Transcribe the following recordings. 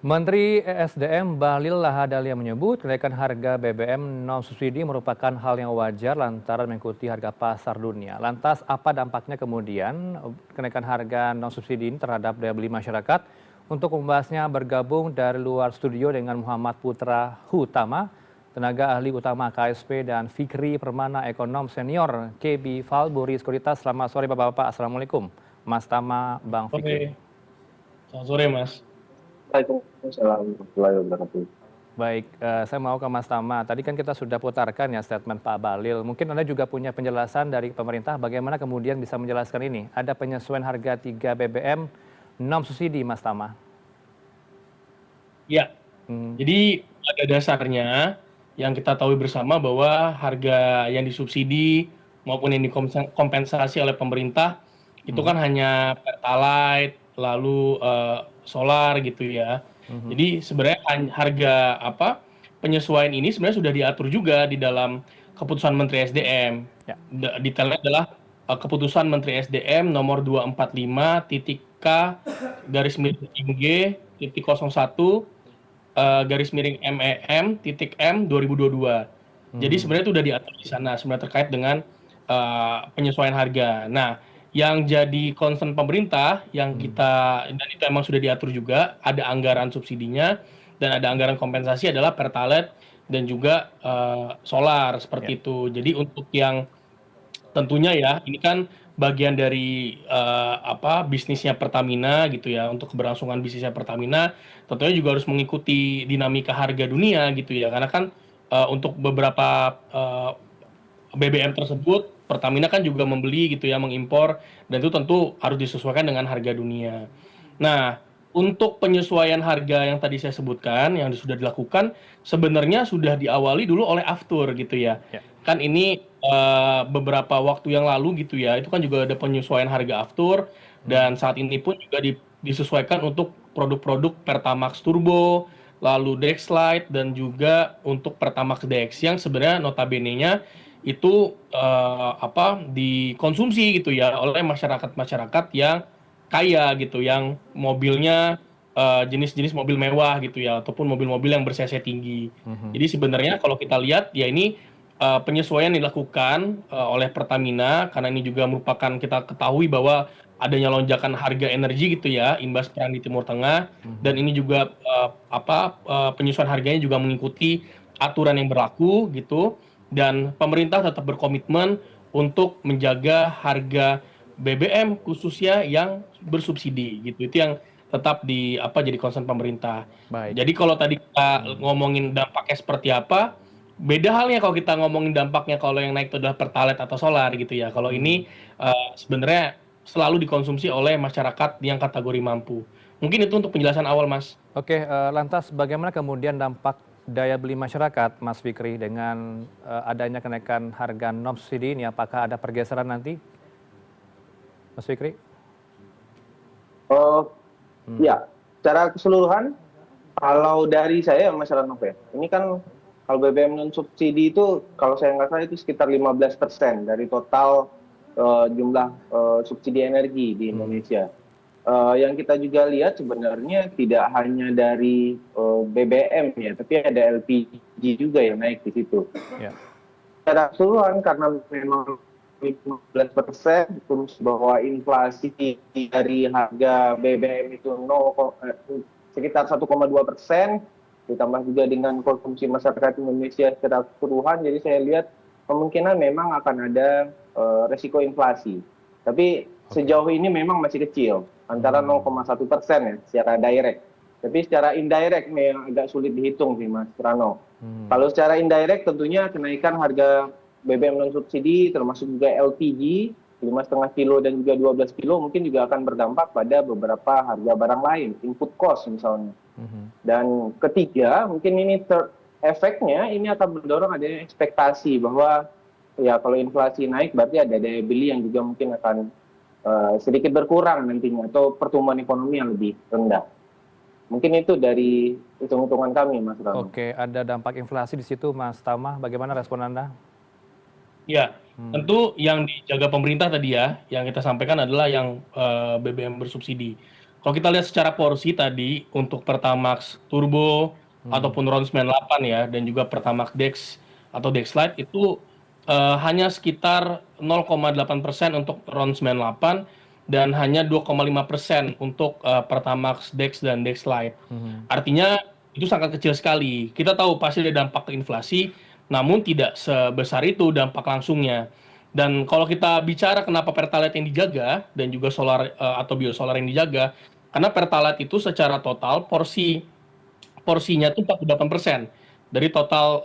Menteri ESDM Bahlil Lahadalia menyebut kenaikan harga BBM non subsidi merupakan hal yang wajar lantaran mengikuti harga pasar dunia. Lantas apa dampaknya kemudian kenaikan harga non subsidi ini terhadap daya beli masyarakat? Untuk membahasnya bergabung dari luar studio dengan Muhammad Putra Hutama, tenaga ahli utama KSP dan Fikri Permana ekonom senior KB Valburi Sekuritas. Selamat sore Bapak-bapak. Assalamualaikum. Mas Tama, Bang Fikri. Sore, selamat sore Mas. Waalaikumsalam warahmatullahi wabarakatuh. Baik, saya mau ke Mas Tama. Tadi kan kita sudah putarkan ya statement Pak Bahlil. Mungkin Anda juga punya penjelasan dari pemerintah bagaimana kemudian bisa menjelaskan ini. Ada penyesuaian harga 3 BBM non subsidi, Mas Tama. Ya, jadi pada dasarnya yang kita tahu bersama bahwa harga yang disubsidi maupun yang dikompensasi oleh pemerintah itu kan hanya Pertalite, lalu solar gitu ya. Jadi sebenarnya harga penyesuaian ini sebenarnya sudah diatur juga di dalam keputusan Menteri SDM. Ya. Detailnya adalah keputusan Menteri SDM nomor 245 titik K garis miring G titik 01 garis miring MEM titik M 2022. Jadi sebenarnya itu sudah diatur di sana sebenarnya terkait dengan penyesuaian harga. Nah, yang jadi concern pemerintah yang kita dan itu emang sudah diatur juga ada anggaran subsidinya dan ada anggaran kompensasi adalah Pertalite dan juga solar seperti itu. Jadi untuk yang tentunya ya ini kan bagian dari bisnisnya Pertamina gitu ya, untuk keberlangsungan bisnisnya Pertamina tentunya juga harus mengikuti dinamika harga dunia gitu ya, karena kan untuk beberapa BBM tersebut Pertamina kan juga membeli gitu ya, mengimpor, dan itu tentu harus disesuaikan dengan harga dunia. Nah, untuk penyesuaian harga yang tadi saya sebutkan yang sudah dilakukan sebenarnya sudah diawali dulu oleh Aftur gitu ya. Ya. Kan ini beberapa waktu yang lalu gitu ya, itu kan juga ada penyesuaian harga Aftur dan saat ini pun juga disesuaikan untuk produk-produk Pertamax Turbo, lalu Dexlite dan juga untuk Pertamax DX yang sebenarnya notabene-nya itu dikonsumsi gitu ya oleh masyarakat-masyarakat yang kaya gitu, yang mobilnya jenis-jenis mobil mewah gitu ya, ataupun mobil-mobil yang ber-cc tinggi. Jadi sebenarnya kalau kita lihat ya ini penyesuaian dilakukan oleh Pertamina karena ini juga merupakan, kita ketahui bahwa adanya lonjakan harga energi gitu ya, imbas perang di Timur Tengah, dan ini juga penyesuaian harganya juga mengikuti aturan yang berlaku gitu, dan pemerintah tetap berkomitmen untuk menjaga harga BBM khususnya yang bersubsidi gitu. Itu yang tetap jadi concern pemerintah. Baik. Jadi kalau tadi kita ngomongin dampaknya seperti apa, beda halnya kalau kita ngomongin dampaknya kalau yang naik itu adalah Pertalite atau solar gitu ya. Kalau ini sebenarnya selalu dikonsumsi oleh masyarakat yang kategori mampu. Mungkin itu untuk penjelasan awal, Mas. Oke, lantas bagaimana kemudian dampak daya beli masyarakat, Mas Fikri, dengan adanya kenaikan harga non subsidi ini? Apakah ada pergeseran nanti, Mas Fikri? Ya, secara keseluruhan, kalau dari saya Mas Ranoff ya, ini kan kalau BBM non subsidi itu kalau saya nggak salah itu sekitar 15% dari total jumlah subsidi energi di Indonesia. Yang kita juga lihat sebenarnya tidak hanya dari BBM ya, tapi ada LPG juga yang naik di situ. Ya. Secara keseluruhan karena memang 15% terus bahwa inflasi dari harga BBM itu sekitar 1,2%, ditambah juga dengan konsumsi masyarakat Indonesia secara keseluruhan, jadi saya lihat kemungkinan memang akan ada resiko inflasi. Tapi sejauh ini memang masih kecil, antara 0,1% ya secara direct. Tapi secara indirect yang agak sulit dihitung sih Mas Rano. Kalau secara indirect tentunya kenaikan harga BBM non subsidi termasuk juga LPG 5,5 kilo dan juga 12 kilo mungkin juga akan berdampak pada beberapa harga barang lain, input cost misalnya. Dan ketiga, mungkin ini efeknya ini akan mendorong adanya ekspektasi bahwa ya kalau inflasi naik berarti ada daya beli yang juga mungkin akan sedikit berkurang nantinya atau pertumbuhan ekonomi yang lebih rendah. Mungkin itu dari hitung-hitungan kami, Mas Rano. Oke, ada dampak inflasi di situ, Mas Tama. Bagaimana respon Anda? Ya, tentu yang dijaga pemerintah tadi ya, yang kita sampaikan adalah yang BBM bersubsidi. Kalau kita lihat secara porsi tadi untuk Pertamax Turbo ataupun RON 98 ya, dan juga Pertamax Dex atau Dexlite itu hanya sekitar 0,8% untuk RON 98 dan hanya 2,5% untuk Pertamax Dex dan Dexlite. Artinya itu sangat kecil sekali. Kita tahu pasti ada dampak ke inflasi, namun tidak sebesar itu dampak langsungnya. Dan kalau kita bicara kenapa Pertalite yang dijaga dan juga solar atau biosolar yang dijaga, karena Pertalite itu secara total porsinya itu 48% dari total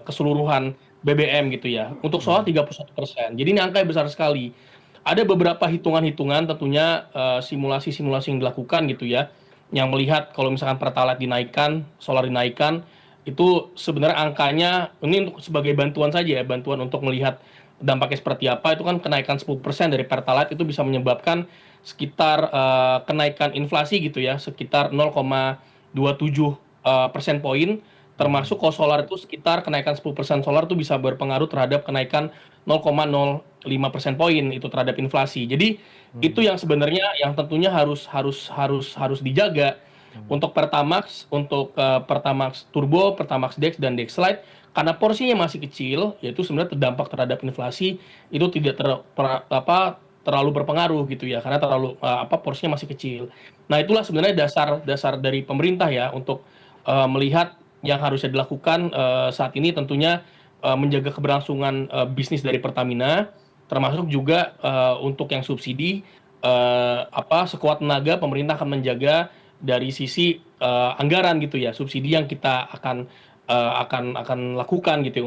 keseluruhan BBM gitu ya. Untuk solar 31%. Jadi ini angka yang besar sekali. Ada beberapa hitungan-hitungan tentunya simulasi-simulasi yang dilakukan gitu ya, yang melihat kalau misalkan Pertalite dinaikkan, solar dinaikkan, itu sebenarnya angkanya ini untuk sebagai bantuan saja ya, bantuan untuk melihat dampaknya seperti apa. Itu kan kenaikan 10% dari Pertalite itu bisa menyebabkan sekitar kenaikan inflasi gitu ya, sekitar 0,27 persen poin, termasuk kalau solar itu sekitar kenaikan 10% solar itu bisa berpengaruh terhadap kenaikan 0,05 persen poin itu terhadap inflasi. Jadi itu yang sebenarnya yang tentunya harus dijaga untuk Pertamax, untuk Pertamax Turbo, Pertamax Dex dan Dexlite, karena porsinya masih kecil, yaitu sebenarnya terdampak terhadap inflasi itu tidak terlalu berpengaruh gitu ya, karena porsinya masih kecil. Nah, itulah sebenarnya dasar dari pemerintah ya untuk melihat yang harusnya dilakukan saat ini tentunya menjaga keberlangsungan bisnis dari Pertamina, termasuk juga untuk yang subsidi sekuat tenaga pemerintah akan menjaga dari sisi anggaran gitu ya, subsidi yang kita akan lakukan gitu ya,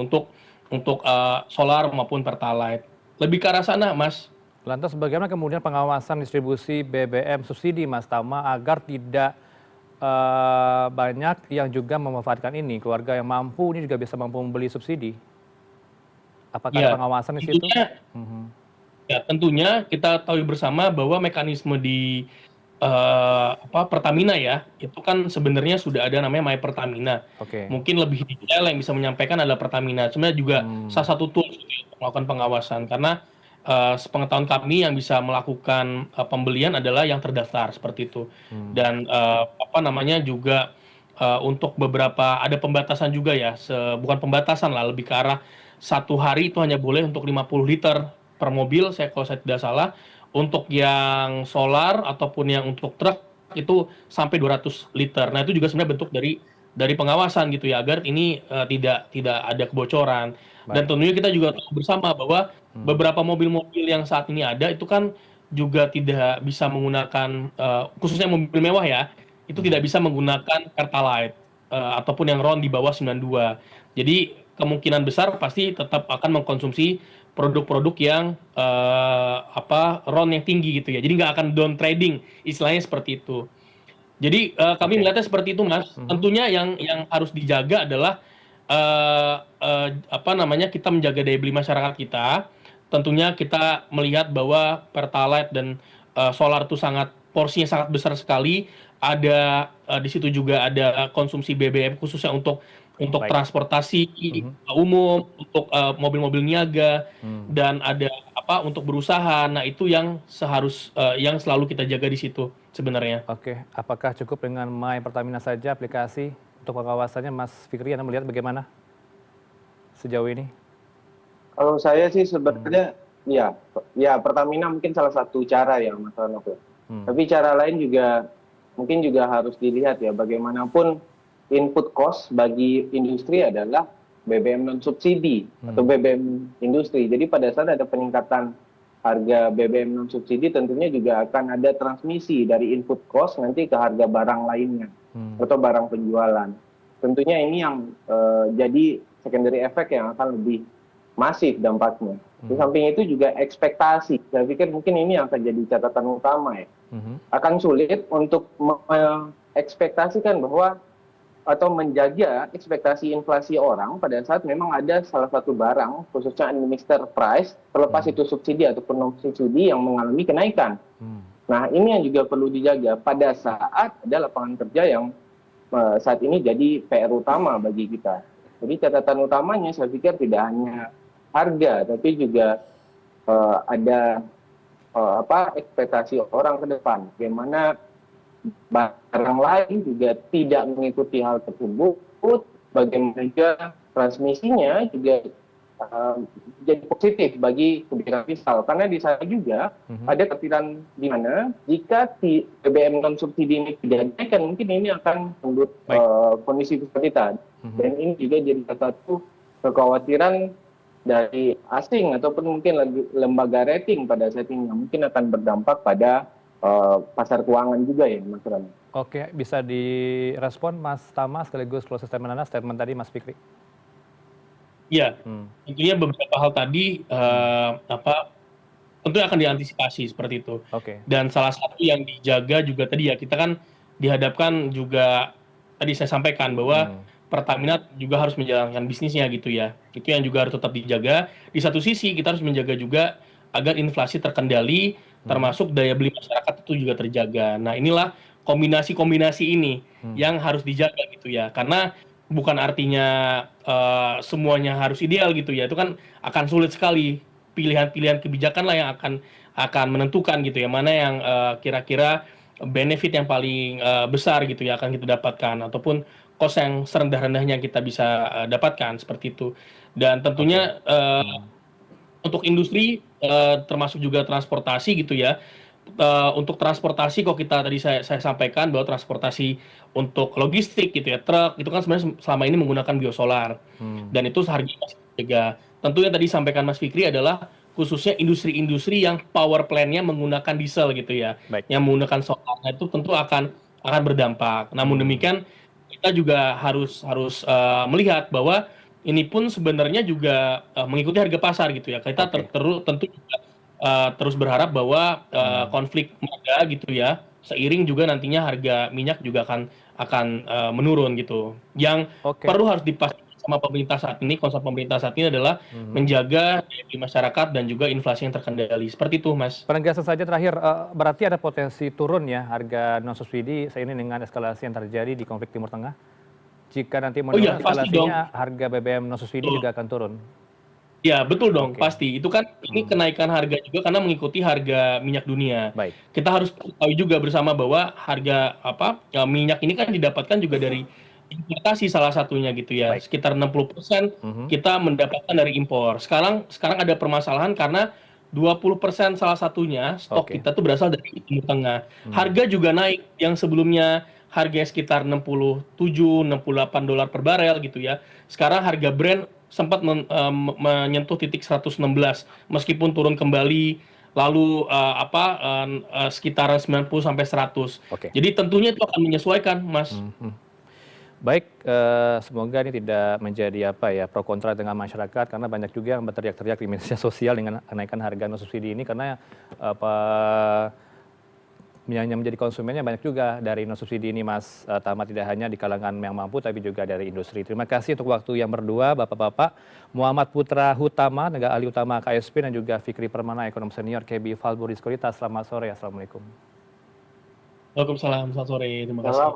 untuk solar maupun Pertalite. Lebih ke arah sana, Mas. Lantas bagaimana kemudian pengawasan distribusi BBM subsidi, Mas Tama, agar tidak banyak yang juga memanfaatkan ini, keluarga yang mampu ini juga bisa mampu membeli subsidi? Apakah ada Ya, pengawasan di situ? tentunya ya tentunya kita tahu bersama bahwa mekanisme di Pertamina ya, itu kan sebenarnya sudah ada namanya My Pertamina. Oke. Mungkin lebih detail yang bisa menyampaikan adalah Pertamina. Sebenarnya juga salah satu tools untuk melakukan pengawasan, karena sepengetahuan kami yang bisa melakukan pembelian adalah yang terdaftar seperti itu. Dan juga untuk beberapa ada pembatasan juga ya, bukan pembatasan lah, lebih ke arah 1 hari itu hanya boleh untuk 50 liter per mobil, kalau saya tidak salah. Untuk yang solar ataupun yang untuk truk itu sampai 200 liter. Nah, itu juga sebenarnya bentuk dari pengawasan gitu ya, agar ini tidak ada kebocoran. Dan Baik. tentunya kita juga tahu bersama bahwa beberapa mobil-mobil yang saat ini ada itu kan juga tidak bisa menggunakan khususnya mobil mewah ya, itu tidak bisa menggunakan Pertalite ataupun yang RON di bawah 92. Jadi kemungkinan besar pasti tetap akan mengkonsumsi produk-produk yang RON yang tinggi gitu ya. Jadi nggak akan down trading, istilahnya seperti itu. Jadi kami melihatnya seperti itu, Mas. Tentunya yang harus dijaga adalah kita menjaga daya beli masyarakat kita. Tentunya kita melihat bahwa Pertalite dan solar itu porsinya sangat besar sekali. Ada di situ juga ada konsumsi BBM khususnya untuk Baik. transportasi umum, untuk mobil-mobil niaga, dan ada untuk berusaha. Nah, itu yang yang selalu kita jaga di situ sebenarnya. Oke, apakah cukup dengan My Pertamina saja aplikasi untuk pengawasannya, Mas Fikri? Anda melihat bagaimana sejauh ini? Kalau saya sih sebenarnya ya Pertamina mungkin salah satu cara ya, Mas Ranoff ya. Tapi cara lain juga mungkin juga harus dilihat ya, bagaimanapun input cost bagi industri adalah BBM non subsidi atau BBM industri. Jadi pada saat ada peningkatan harga BBM non subsidi, tentunya juga akan ada transmisi dari input cost nanti ke harga barang lainnya atau barang penjualan. Tentunya ini yang jadi secondary effect yang akan lebih masif dampaknya. Di samping itu juga ekspektasi. Saya pikir mungkin ini yang akan jadi catatan utama ya. Akan sulit untuk mengekspektasikan bahwa atau menjaga ekspektasi inflasi orang pada saat memang ada salah satu barang, khususnya administer price, terlepas itu subsidi ataupun non subsidi, yang mengalami kenaikan. Nah, ini yang juga perlu dijaga pada saat ada lapangan kerja yang saat ini jadi PR utama bagi kita. Jadi catatan utamanya saya pikir tidak hanya harga, tapi juga ada ekspektasi orang ke depan. Bagaimana barang lain juga tidak mengikuti hal tersebut, bagaimana juga transmisinya juga jadi positif bagi kebijakan fiskal. Karena di sana juga ada kekhawatiran di mana jika BBM non subsidi ini tidak dinaikkan, mungkin ini akan membuat kondisi fiskal kita. Dan ini juga jadi salah satu kekhawatiran dari asing ataupun mungkin lembaga rating pada saat ini yang mungkin akan berdampak pada pasar keuangan juga ya, Mas Rani. Oke, bisa direspon Mas Tama sekaligus closing statement Anda, statement tadi Mas Fikri. Ya, tentunya beberapa hal tadi tentunya akan diantisipasi seperti itu. Oke. Dan salah satu yang dijaga juga tadi ya, kita kan dihadapkan juga tadi saya sampaikan bahwa Pertamina juga harus menjalankan bisnisnya gitu ya. Itu yang juga harus tetap dijaga. Di satu sisi kita harus menjaga juga agar inflasi terkendali, termasuk daya beli masyarakat itu juga terjaga. Nah, inilah kombinasi-kombinasi ini yang harus dijaga gitu ya. Karena bukan artinya semuanya harus ideal gitu ya. Itu kan akan sulit sekali. Pilihan-pilihan kebijakan lah yang akan menentukan gitu ya. Mana yang kira-kira benefit yang paling besar gitu ya akan kita dapatkan, ataupun cost yang serendah-rendahnya kita bisa dapatkan seperti itu. Dan tentunya untuk industri termasuk juga transportasi gitu ya. Untuk transportasi kok kita tadi saya sampaikan bahwa transportasi untuk logistik gitu ya, truk itu kan sebenarnya selama ini menggunakan biosolar. Dan itu harganya masih terjaga. Tentu yang tadi sampaikan Mas Fikri adalah khususnya industri-industri yang power plant-nya menggunakan diesel gitu ya. Yang menggunakan solar itu tentu akan berdampak. Namun demikian kita juga harus melihat bahwa ini pun sebenarnya juga mengikuti harga pasar gitu ya. Kita tentu juga terus berharap bahwa konflik ada gitu ya, seiring juga nantinya harga minyak juga akan menurun gitu. Yang perlu harus dipastikan sama pemerintah saat ini, konsep pemerintah saat ini adalah menjaga daya beli masyarakat dan juga inflasi yang terkendali. Seperti itu, Mas. Penegasan saja terakhir, berarti ada potensi turun ya harga non subsidi seiring dengan eskalasi yang terjadi di konflik Timur Tengah? Jika nanti menurun eskalasinya, harga BBM non subsidi juga akan turun? Ya, betul dong, pasti. Itu kan ini kenaikan harga juga karena mengikuti harga minyak dunia. Kita harus tahu juga bersama bahwa harga minyak ini kan didapatkan juga dari importasi salah satunya gitu ya. Sekitar 60% kita mendapatkan dari impor. Sekarang ada permasalahan karena 20% salah satunya stok kita tuh berasal dari Timur Tengah. Harga juga naik, yang sebelumnya harganya sekitar $67-68 per barel gitu ya. Sekarang harga Brent sempat menyentuh titik 116 meskipun turun kembali lalu sekitaran 90 sampai 100. Jadi tentunya itu akan menyesuaikan, Mas. Baik, semoga ini tidak menjadi pro kontra dengan masyarakat, karena banyak juga yang berteriak-teriak di media sosial dengan kenaikan harga non subsidi ini, karena yang menjadi konsumennya banyak juga dari non subsidi ini, Mas Tama, tidak hanya di kalangan yang mampu tapi juga dari industri. Terima kasih untuk waktu yang berdua, Bapak-Bapak. Muhammad Putra Hutama, tenaga ahli utama KSP, dan juga Fikri Permana, ekonom senior KB Valbury Sekuritas. Selamat sore, Assalamualaikum. Waalaikumsalam, selamat sore, terima kasih.